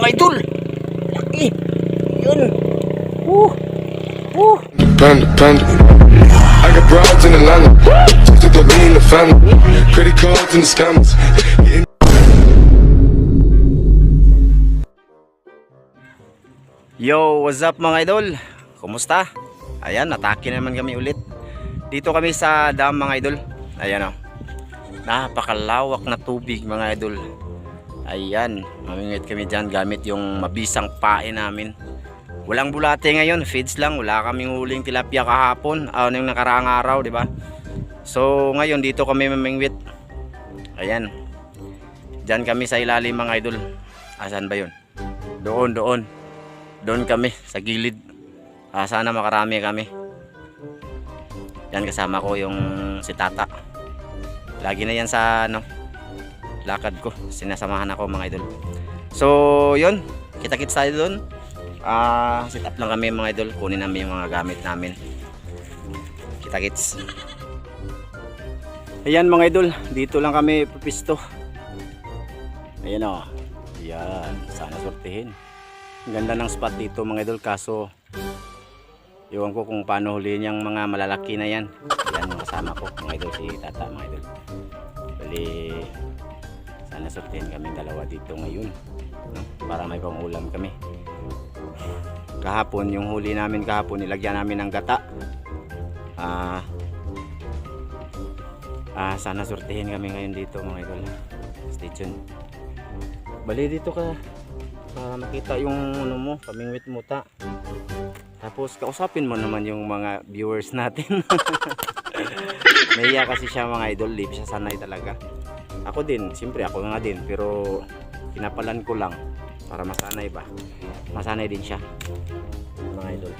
mga idol. Laki. Yun. Panda. I got broads in Atlanta. Just to throw me in the family. Credit cards and the scammers. Yo, what's up mga idol? Kumusta? Ayan, atake naman kami ulit. Dito kami sa dam mga idol. Ayan o. Napakalawak na tubig mga idol. Ayan, mamingwit kami dyan gamit yung mabisang pain namin. Walang bulate ngayon, feeds lang. Wala kaming huling tilapia kahapon, yung nakaraang araw, di ba? So ngayon dito kami mamingwit. Ayan. Diyan kami sa ilalim mga idol. Asan ba 'yun? Doon kami sa gilid. Sana makarami kami. Yan kasama ko yung si Tata. Lagi na yan sa lakad ko. Sinasamahan ako mga idol. So, 'yun. Kita-kits tayo doon. Sit up lang kami mga idol. Kunin namin yung mga gamit namin. Kita-kits. Ayan mga idol, dito lang kami pupisto. Ayan o. Ayan, sana sortihin. Ganda ng spot dito mga idol, kaso iwan ko kung paano huliin yung mga malalaki na yan. Ayan yung kasama ko mga idol, si Tata mga idol. Bali, sana sortihin kami dalawa dito ngayon, no? Para may pangulam kami. Kahapon, yung huli namin kahapon, nilagyan namin ng gata. Sana sortihin kami ngayon dito mga idol. Stay tuned. Bali dito ka para makita yung mo, pamingwit mo ta. Tapos kausapin mo naman yung mga viewers natin. Nahiya kasi siya mga idol, di siya sanay talaga. Ako din, siyempre ako nga din, pero pinapalan ko lang para masanay ba. Masanay din siya mga idol.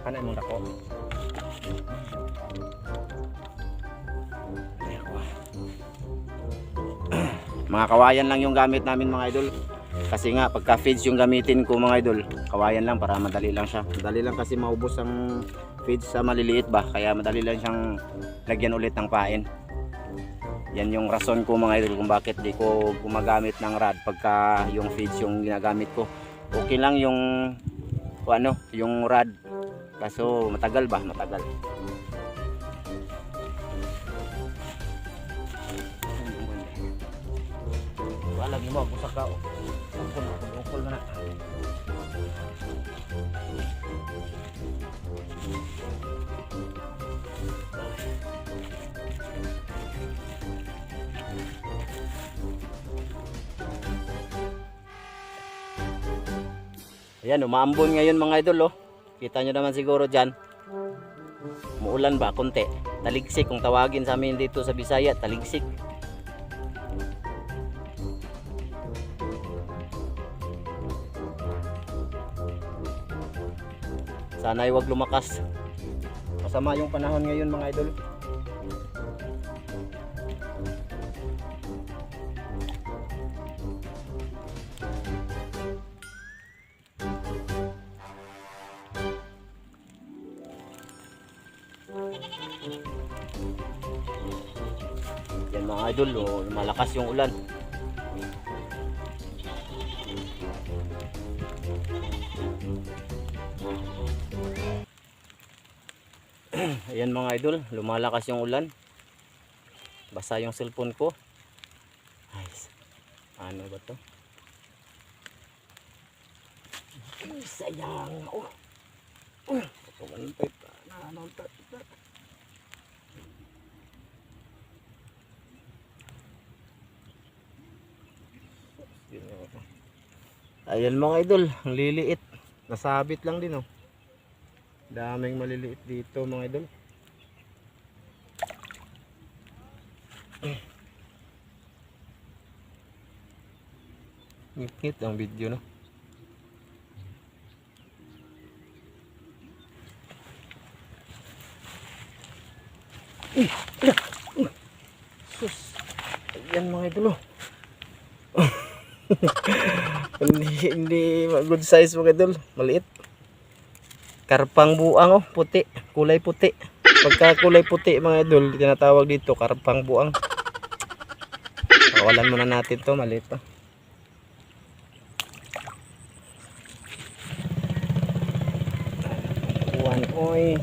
Kanay mong dako. Mga kawayan lang yung gamit namin mga idol. Kasi nga pagka feeds yung gamitin ko mga idol, kawayan lang para madali lang siya. Madali lang kasi maubos ang feeds sa maliliit ba. Kaya madali lang siyang lagyan ulit ng pain. Yan yung rason ko mga idol kung bakit di ko gumagamit ng rod pagka yung feeds yung ginagamit ko. Okay lang yung yung rod. Kaso matagal ba? Matagal. Lagi mo busak ka. Ungkol na. Ayan, umaambon ngayon mga idol oh. Kita nyo naman siguro dyan. Muulan ba? Konti. Taligsik kung tawagin sa amin dito sa Bisaya, taligsik. Sana ay wag lumakas. Masama yung panahon ngayon mga idol. Yan mga idol, malakas yung ulan. Ayan mga idol, lumalakas yung ulan. Basa yung cellphone ko. Ay, ano ba to? Ay, sayang. Ayan mga idol, ang liliit. Nasabit lang din oh. Daming maliliit dito mga idol. Ngit-ngit ang video no. Sus. Ayan mga idol oh. hindi good size mga idol, maliit. Karpang buang oh, puti, kulay puti. Pagka kulay puti mga idol, tinatawag dito karpang buang. Pakawalan muna natin to, maliit pa. Oy.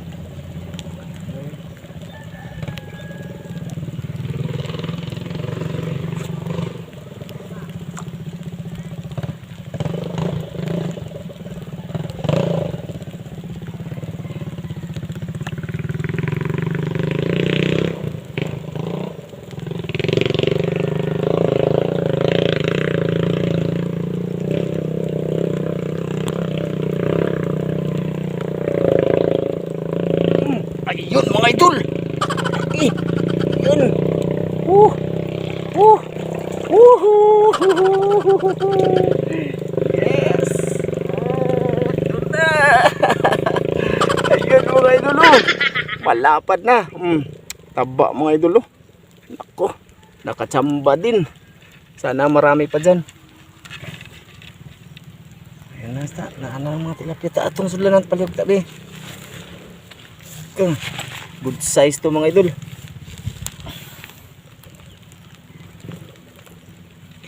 Ayun mga idol. Eh, yun. Uh. Uh. Yes. Yun na. Ayun mga idol. Malapad na. Taba mga idol. Nako. Nakachamba din. Sana marami pa dyan. Ayun na. Naana mga tilapia. Atong sulanan palihog tabi. Good size to mga idol.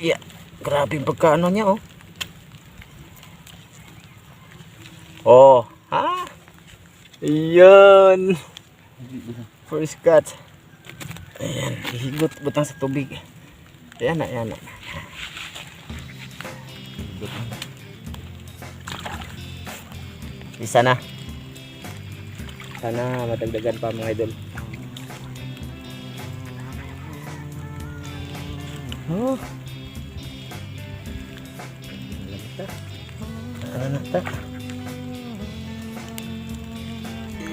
Yeah, grabe yung pagkaano niya oh. Oh, ha? Ayan. First cut. Ayan, higot butang sa tubig. Ayan na, ayan na. Isa na. Sana madagdagan pa mga idol. Oh. Ano na ta?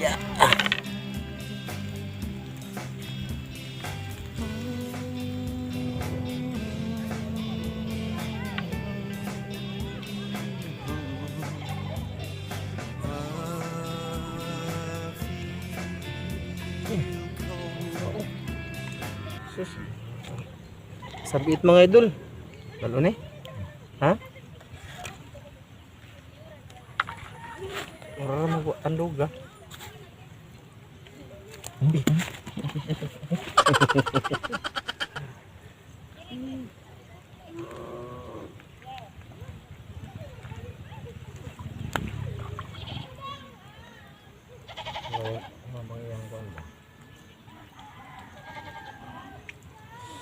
Yeah. Sabit mga idol. Lalo ni. Ha? Ora mo andog ga.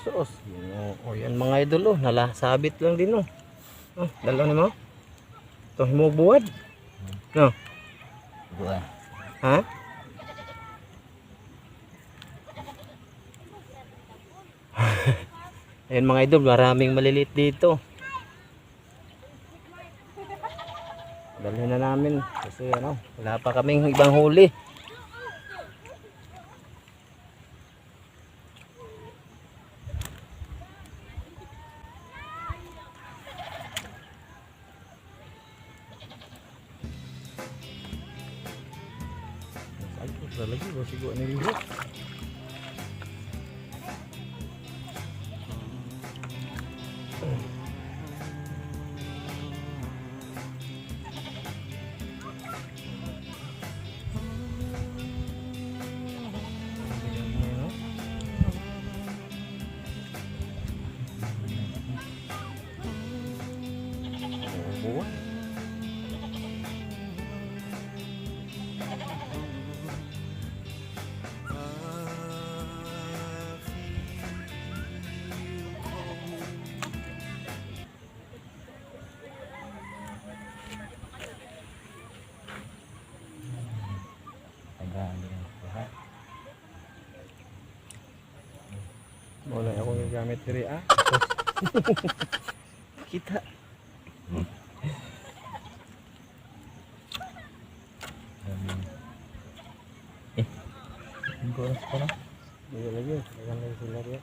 Sos. Oh, yan mga idol oh, nalasabit lang din oh. Oh, dalaw ni mo. To mo buwad. No. Buwan. Ha? Ayan mga idol, maraming maliliit dito. Dalhin na namin kasi ano, wala pa kaming ibang huli. Lagi baru sigok ni lihat. Wala ako yung gamit diri ah. Kita. Ang oras pa na. Hindi lagi. Ayan lang sila rin.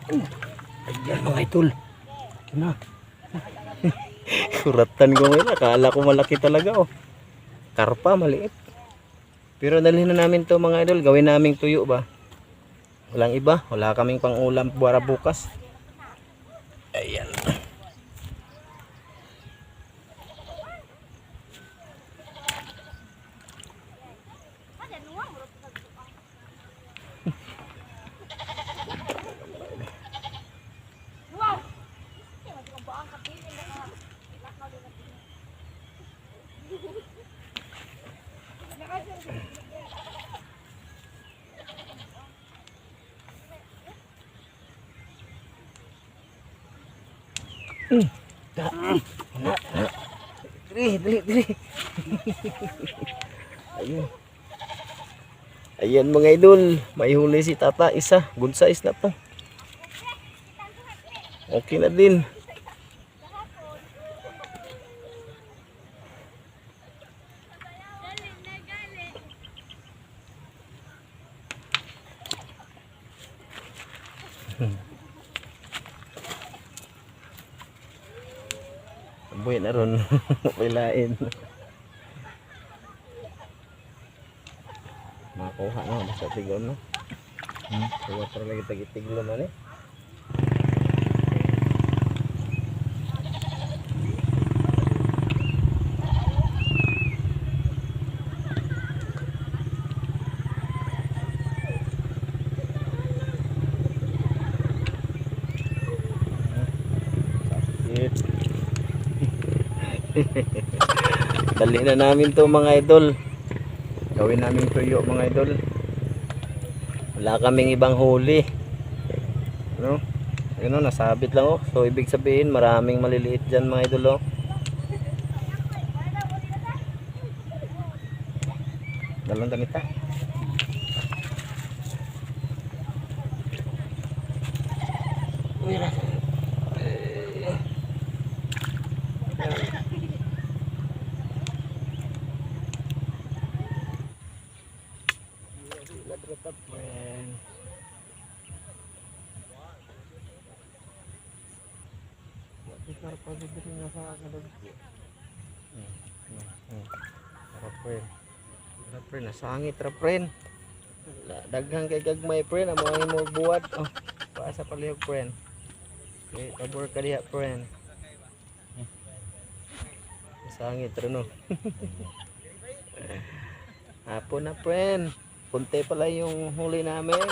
Ayan mga idol. Ito na. Kuratan ko ngayon. Akala ko malaki talaga oh. Karpa maliit. Pero dalhin na namin to mga idol. Gawin naming tuyo ba. Walang iba. Wala kaming pang ulam para bukas. Ayan. Dali. Ayun. Ayan mga idol, may huli si tata isa, good size na to. Okay na din. Buhay na ron. Pilain. Makuha na. Basta tigaw na. Kaya para lagi tagitiglo na eh. Dali na namin to mga idol. Gawin namin tuyo mga idol. Wala kaming ibang huli. Ano? Ayun o, nasabit lang oh. So ibig sabihin maraming maliliit dyan mga idol oh. Dalawang ganita. Mira. Nasangit ra friend. Daghang kay gagmay friend amo ang mo buhat. Oh, paasa palihog friend. Okay, tabor ka diha friend. Nasangit ra no. Hapon na friend. Punte pala yung huli namin.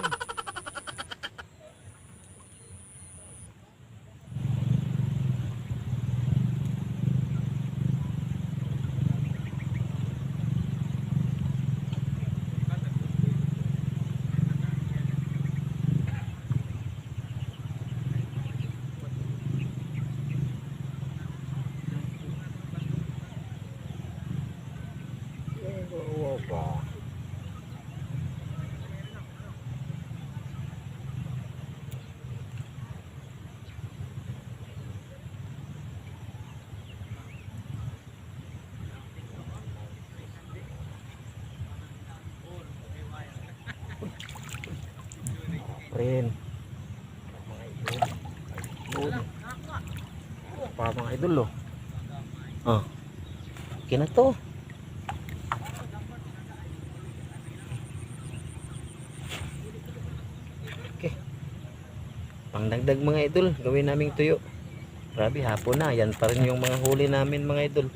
Friend. Pa mga idol oh. Ah. Okay na to. Okay. Pangdagdag mga idol, gawin naming tuyo. Grabe hapon na, yan pa rin yung mga huli namin mga idol.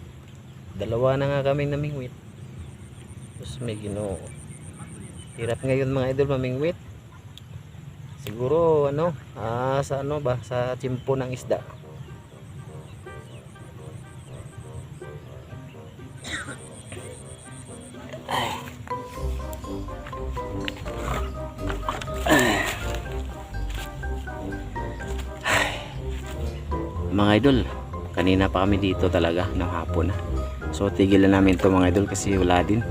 Dalawa na nga kaming namingwit. Tapos may Ginoo. Hirap ngayon mga idol mamingwit. Siguro ano, sa ano ba, sa tsimpo ng isda. Mga idol, kanina pa kami dito talaga ng hapon na. So tigilan namin to mga idol kasi wala din.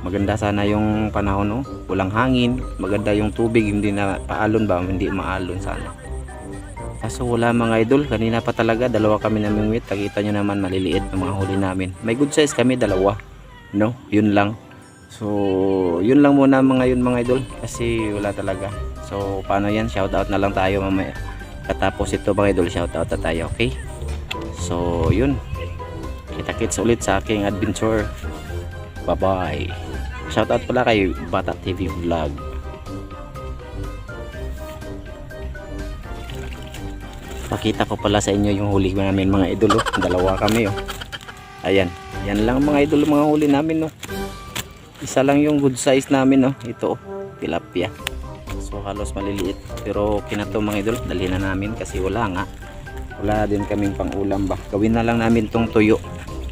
Maganda sana yung panahon oh. Walang hangin, maganda yung tubig, hindi na paalon ba, hindi maalon sana. Kaso wala mga idol, kanina pa talaga dalawa kami namingwit. Nakita nyo naman maliliit ang mga huli namin. May good size kami dalawa, no? Yun lang. So yun lang muna mga idol kasi wala talaga. So paano yan, shoutout na lang tayo mamaya. Katapos ito mga idol, shoutout na tayo, okay? So yun, kita-kits ulit sa aking adventure. Bye bye. Shoutout pala kay Bata TV Vlog. Pakita ko pala sa inyo yung huli namin mga idol, oh. Dalawa kami, oh. Ayan, yan lang mga idol, mga huli namin, oh. Isa lang yung good size namin, oh. Ito, oh, tilapia. So halos maliliit, pero kinato mga idol, dalhin na namin kasi wala din kaming pang ulam ba. Gawin na lang namin tong tuyo,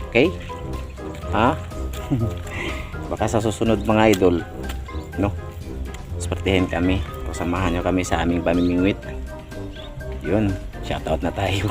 okay? Ha? Baka sa susunod mga idol, no, spertihin kami, samahan nyo kami sa aming pamimingwit. Yun, shoutout na tayo.